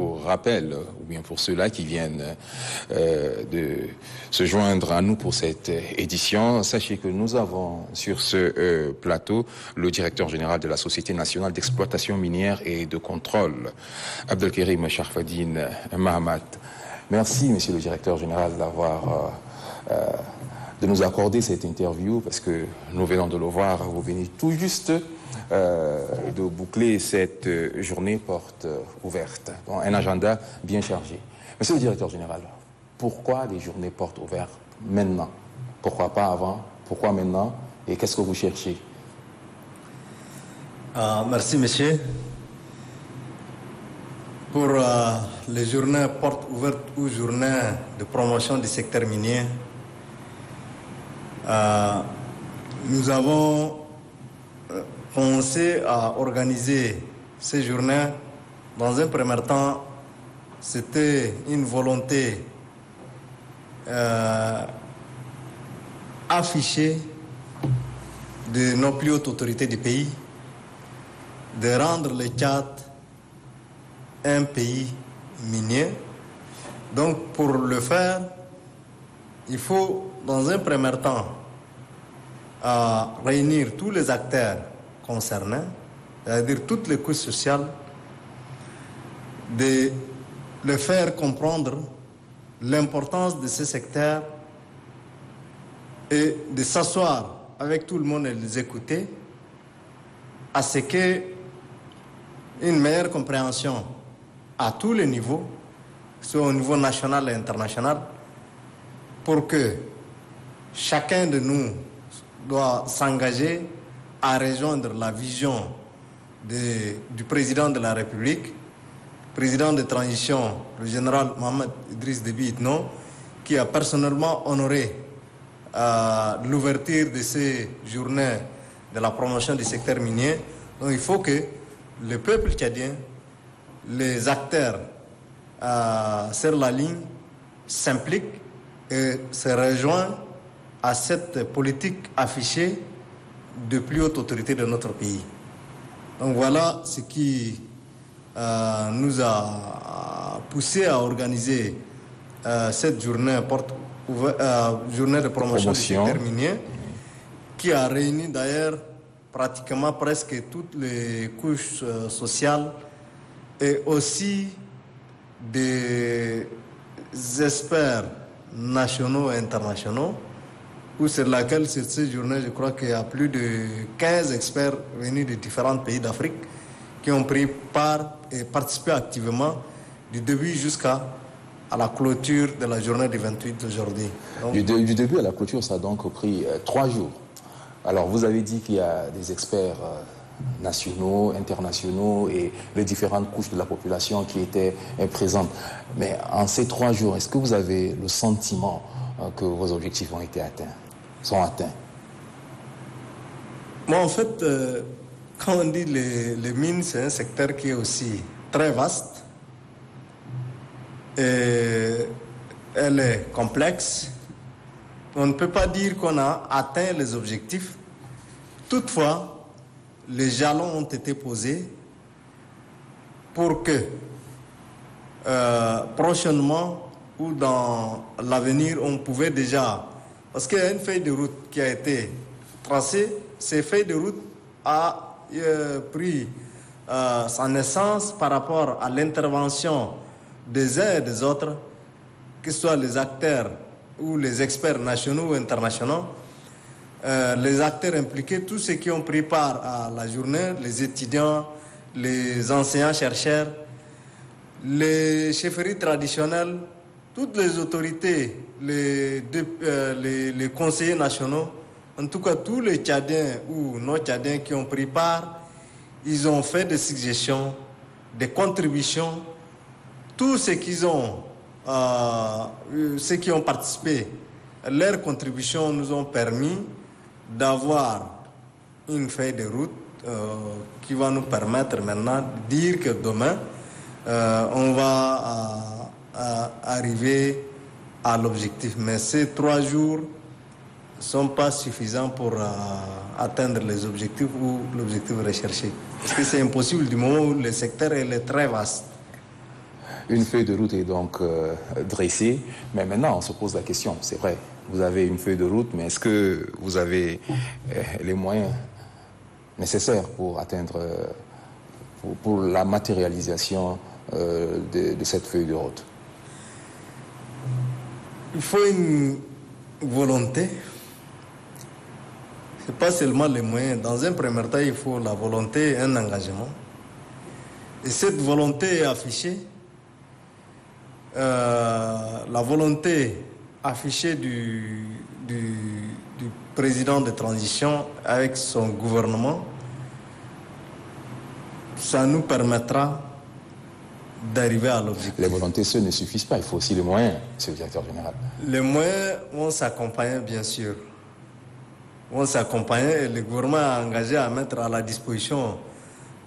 pour rappel, ou bien pour ceux-là qui viennent de se joindre à nous pour cette édition, sachez que nous avons sur ce plateau le directeur général de la Société nationale d'exploitation minière et de contrôle, Abdelkerim Sharfadine Mahamat. Merci, monsieur le directeur général, de nous accorder cette interview, parce que nous venons de le voir, vous venez tout juste de boucler cette journée porte ouverte. Donc, un agenda bien chargé. Monsieur le directeur général, pourquoi les journées portes ouvertes maintenant? Pourquoi pas avant? Pourquoi maintenant? Et qu'est-ce que vous cherchez? Merci, monsieur. Pour les journées portes ouvertes ou journées de promotion du secteur minier, nous avons pensé à organiser ces journées. Dans un premier temps, c'était une volonté affichée de nos plus hautes autorités du pays de rendre le Tchad un pays minier. Donc, pour le faire, il faut, dans un premier temps, réunir tous les acteurs concernés, c'est-à-dire toutes les couches sociales, de leur faire comprendre l'importance de ce secteur et de s'asseoir avec tout le monde et les écouter, à ce que une meilleure compréhension à tous les niveaux, soit au niveau national et international, pour que chacun de nous doit s'engager à rejoindre la vision du président de la République, président de transition, le général Mohamed Idriss Déby Itno, qui a personnellement honoré l'ouverture de ces journées de la promotion du secteur minier. Donc il faut que le peuple tchadien, les acteurs sur la ligne s'impliquent et se rejoignent à cette politique affichée de plus haute autorité de notre pays. Donc voilà ce qui nous a poussé à organiser cette journée, journée de promotion du secteur minier, qui a réuni d'ailleurs pratiquement presque toutes les couches sociales et aussi des experts nationaux et internationaux, où sur laquelle, sur ces journées, je crois qu'il y a plus de 15 experts venus de différents pays d'Afrique qui ont pris part et participé activement du début jusqu'à la clôture de la journée du 28 aujourd'hui. Du début à la clôture, ça a donc pris 3 jours. Alors, vous avez dit qu'il y a des experts nationaux, internationaux et les différentes couches de la population qui étaient présentes. Mais en ces 3 jours, est-ce que vous avez le sentiment que vos objectifs ont été atteints, sont atteints? Moi, en fait, quand on dit les mines, c'est un secteur qui est aussi très vaste et elle est complexe. On ne peut pas dire qu'on a atteint les objectifs. Toutefois, les jalons ont été posés pour que prochainement ou dans l'avenir, on pouvait déjà... Parce qu'il y a une feuille de route qui a été tracée. Ces feuilles de route a pris sa naissance par rapport à l'intervention des uns et des autres, que ce soit les acteurs ou les experts nationaux ou internationaux, les acteurs impliqués, tous ceux qui ont pris part à la journée, les étudiants, les enseignants-chercheurs, les chefferies traditionnelles, toutes les autorités, les conseillers nationaux, en tout cas tous les Tchadiens ou non-Tchadiens qui ont pris part, ils ont fait des suggestions, des contributions. Tous ceux qui ont participé, leurs contributions nous ont permis d'avoir une feuille de route qui va nous permettre maintenant de dire que demain, on va arriver à l'objectif. Mais ces 3 jours ne sont pas suffisants pour atteindre les objectifs ou l'objectif recherché. Parce que c'est impossible du moment où le secteur est très vaste. Une feuille de route est donc dressée, mais maintenant on se pose la question, c'est vrai, vous avez une feuille de route, mais est-ce que vous avez les moyens nécessaires pour atteindre, pour la matérialisation de cette feuille de route? Il faut une volonté. Ce n'est pas seulement les moyens. Dans un premier temps, il faut la volonté et un engagement. Et cette volonté est affichée. La volonté affichée du président de transition avec son gouvernement, ça nous permettra d'arriver à l'objectif. Les volontés seules ne suffisent pas, il faut aussi les moyens, monsieur le directeur général. Les moyens vont s'accompagner, bien sûr. Vont s'accompagner et le gouvernement est engagé à mettre à la disposition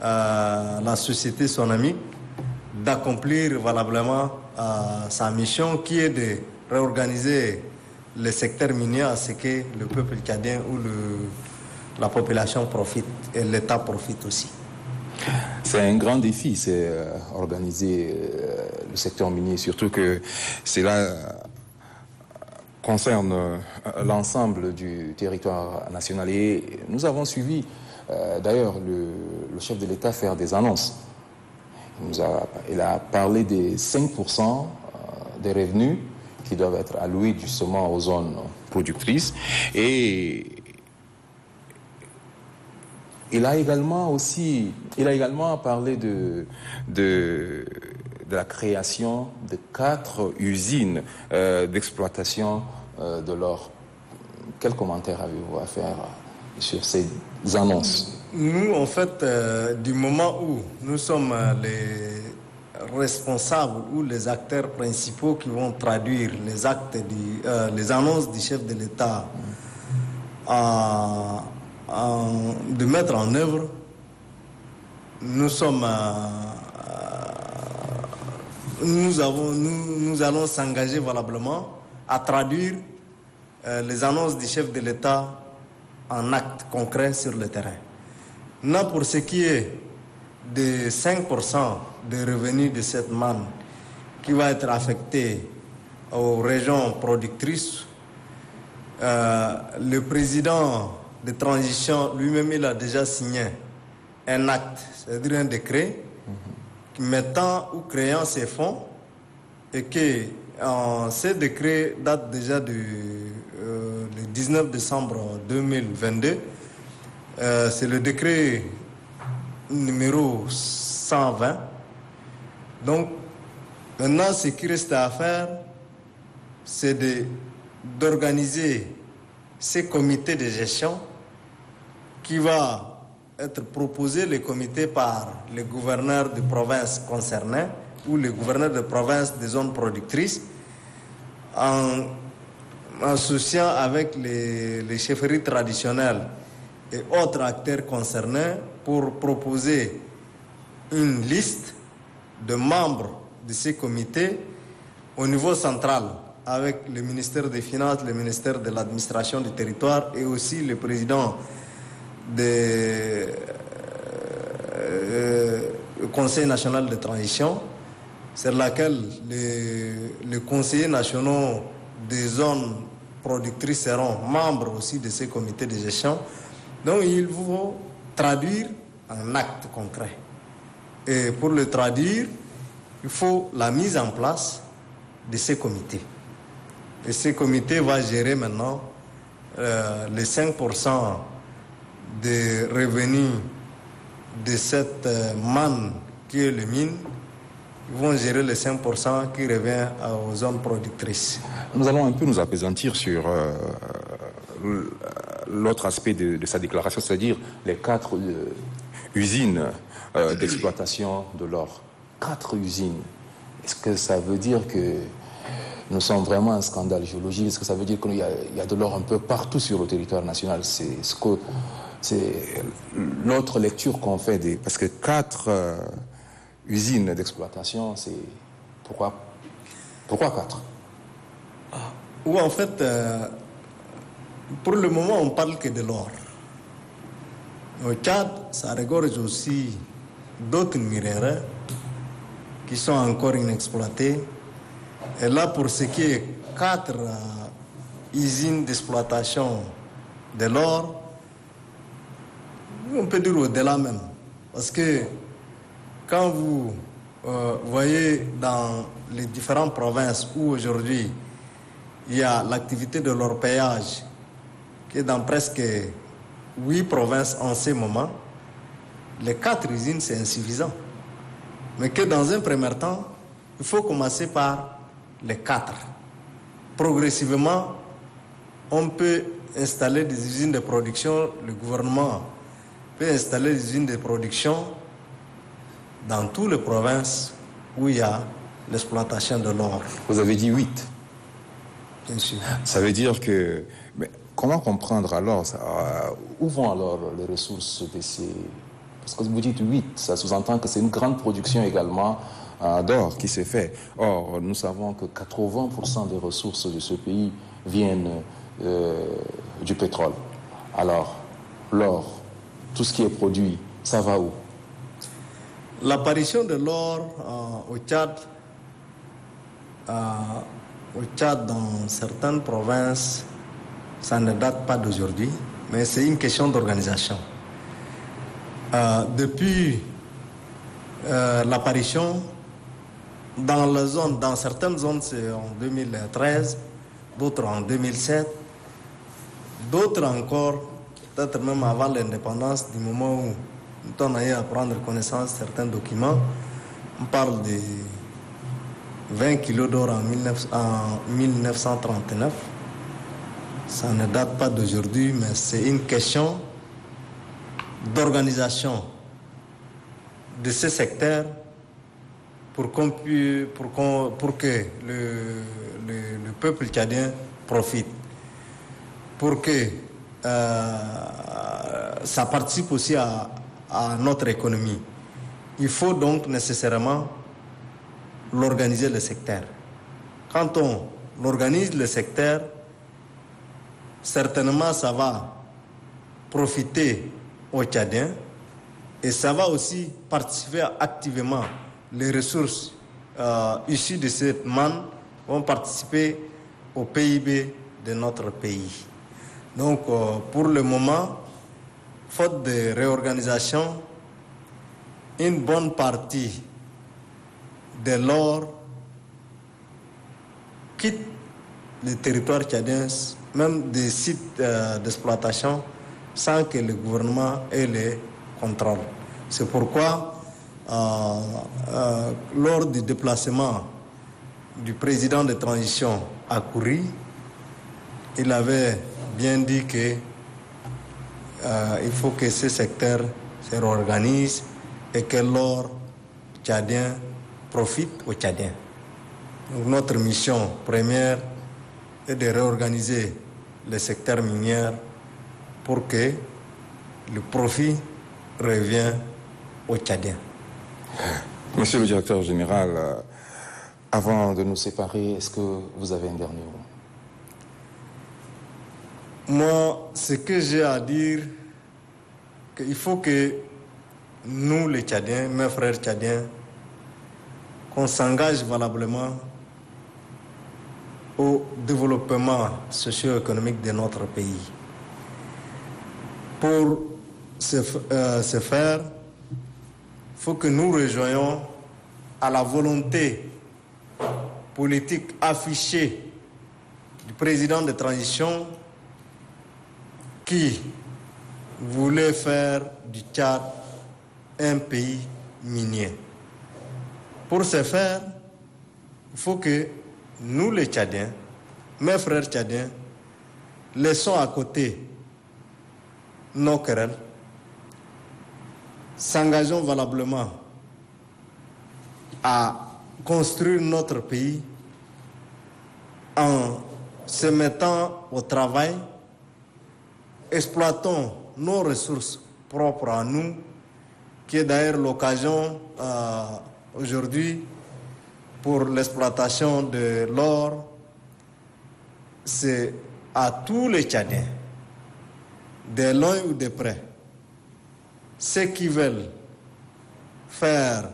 la société sonamique d'accomplir valablement sa mission qui est de réorganiser le secteur minier à ce que le peuple tchadien ou la population profite et l'État profite aussi. C'est un grand défi, c'est organiser le secteur minier, surtout que cela concerne l'ensemble du territoire national. Et nous avons suivi d'ailleurs le chef de l'État faire des annonces. Il a parlé des 5% des revenus qui doivent être alloués justement aux zones productrices. Et il a également parlé de la création de 4 usines d'exploitation de l'or. Quel commentaire avez-vous à faire sur ces annonces? Nous, en fait, du moment où nous sommes les responsables ou les acteurs principaux qui vont traduire les actes, les annonces du chef de l'État de mettre en œuvre, nous allons s'engager valablement à traduire les annonces du chef de l'État en actes concrets sur le terrain. Là, pour ce qui est de 5% des revenus de cette manne qui va être affecté aux régions productrices, le président de transition lui-même, il a déjà signé un acte, c'est-à-dire un décret mettant ou créant ces fonds et que ce décret date déjà du 19 décembre 2022. C'est le décret numéro 120. Donc, maintenant, ce qui reste à faire, c'est d'organiser ces comités de gestion qui va être proposé, les comités, par les gouverneurs de provinces concernés ou les gouverneurs de provinces des zones productrices, en associant avec les chefferies traditionnelles et autres acteurs concernés pour proposer une liste de membres de ces comités au niveau central avec le ministère des Finances, le ministère de l'Administration du territoire et aussi le président du Conseil national de transition, sur laquelle les conseillers nationaux des zones productrices seront membres aussi de ces comités de gestion. Donc il faut traduire en acte concret. Et pour le traduire, il faut la mise en place de ces comités. Et ces comités vont gérer maintenant les 5% des revenus de cette manne qui est le mine. Ils vont gérer les 5% qui revient aux zones productrices. Nous allons un peu nous apaisantir sur l'autre aspect de sa déclaration, c'est-à-dire les 4 usines d'exploitation de l'or. 4 usines. Est-ce que ça veut dire que nous sommes vraiment un scandale géologique? Est-ce que ça veut dire qu'il y a de l'or un peu partout sur le territoire national? C'est l'autre lecture qu'on fait parce que 4 usines d'exploitation, c'est pourquoi 4? Ou en fait, pour le moment, on parle que de l'or. Au Tchad, ça regorge aussi d'autres minéraux qui sont encore inexploitées. Et là, pour ce qui est 4 usines d'exploitation de l'or, on peut dire au-delà même. Parce que quand vous voyez dans les différentes provinces où aujourd'hui il y a l'activité de l'orpaillage qui est dans presque 8 provinces en ce moment, les 4 usines c'est insuffisant. Mais que dans un premier temps, il faut commencer par les 4. Progressivement, on peut installer des usines de production, le gouvernement peut installer des usines de production dans toutes les provinces où il y a l'exploitation de l'or. Vous avez dit 8. Bien sûr. Ça veut dire que... Mais comment comprendre alors où vont alors les ressources de ces... Parce que vous dites 8, ça sous-entend que c'est une grande production également d'or qui s'est fait. Or, nous savons que 80% des ressources de ce pays viennent du pétrole. Alors, l'or, tout ce qui est produit, ça va où? L'apparition de l'or au Tchad, dans certaines provinces, ça ne date pas d'aujourd'hui, mais c'est une question d'organisation. Depuis l'apparition, dans certaines zones, c'est en 2013, d'autres en 2007, d'autres encore, peut-être même avant l'indépendance, du moment où on a eu à prendre connaissance de certains documents. On parle de 20 kilos d'or en 1939. Ça ne date pas d'aujourd'hui, mais c'est une question d'organisation de ce secteur pour que le peuple tchadien profite, pour que ça participe aussi à notre économie. Il faut donc nécessairement l'organiser le secteur. Quand on organise le secteur, certainement ça va profiter aux Tchadiens et ça va aussi participer activement. Les ressources issues de cette manne vont participer au PIB de notre pays. Donc pour le moment, faute de réorganisation, une bonne partie de l'or quitte le territoire tchadien, même des sites d'exploitation, sans que le gouvernement ait les contrôles. C'est pourquoi, lors du déplacement du président de transition à Kouri, il avait bien dit que il faut que ce secteur se réorganise et que l'or tchadien profite aux Tchadiens. Donc notre mission première est de réorganiser le secteur minier pour que le profit revienne aux Tchadiens. Monsieur le directeur général, avant de nous séparer, est-ce que vous avez un dernier mot? Moi, ce que j'ai à dire, qu'il faut que nous, les Tchadiens, mes frères Tchadiens, qu'on s'engage valablement au développement socio-économique de notre pays. Pour ce faire, il faut que nous rejoignions à la volonté politique affichée du président de transition qui voulait faire du Tchad un pays minier. Pour ce faire, il faut que nous les Tchadiens, mes frères Tchadiens, laissons à côté nos querelles, s'engageons valablement à construire notre pays en se mettant au travail, exploitons nos ressources propres à nous, qui est d'ailleurs l'occasion aujourd'hui pour l'exploitation de l'or. C'est à tous les Tchadiens, de loin ou de près, ceux qui veulent faire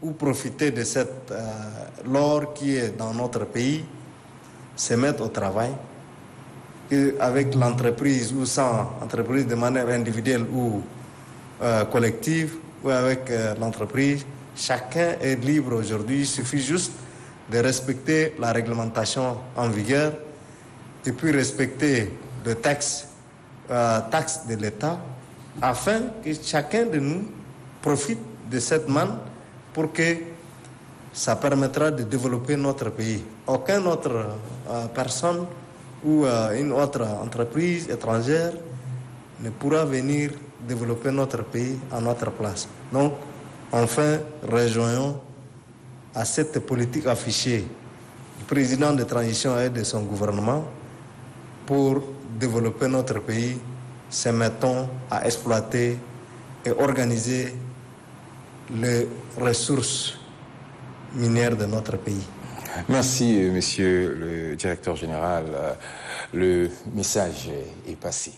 ou profiter de cette l'or qui est dans notre pays, se mettre au travail, et avec l'entreprise ou sans entreprise de manière individuelle ou collective, ou avec l'entreprise, chacun est libre aujourd'hui. Il suffit juste de respecter la réglementation en vigueur et puis respecter les taxes de l'État afin que chacun de nous profite de cette manne pour que ça permettra de développer notre pays. Aucune autre personne ou une autre entreprise étrangère ne pourra venir développer notre pays à notre place. Donc, enfin, rejoignons à cette politique affichée du président de transition et de son gouvernement pour développer notre pays. Se mettons à exploiter et organiser les ressources minières de notre pays. Merci, monsieur le directeur général. Le message est passé.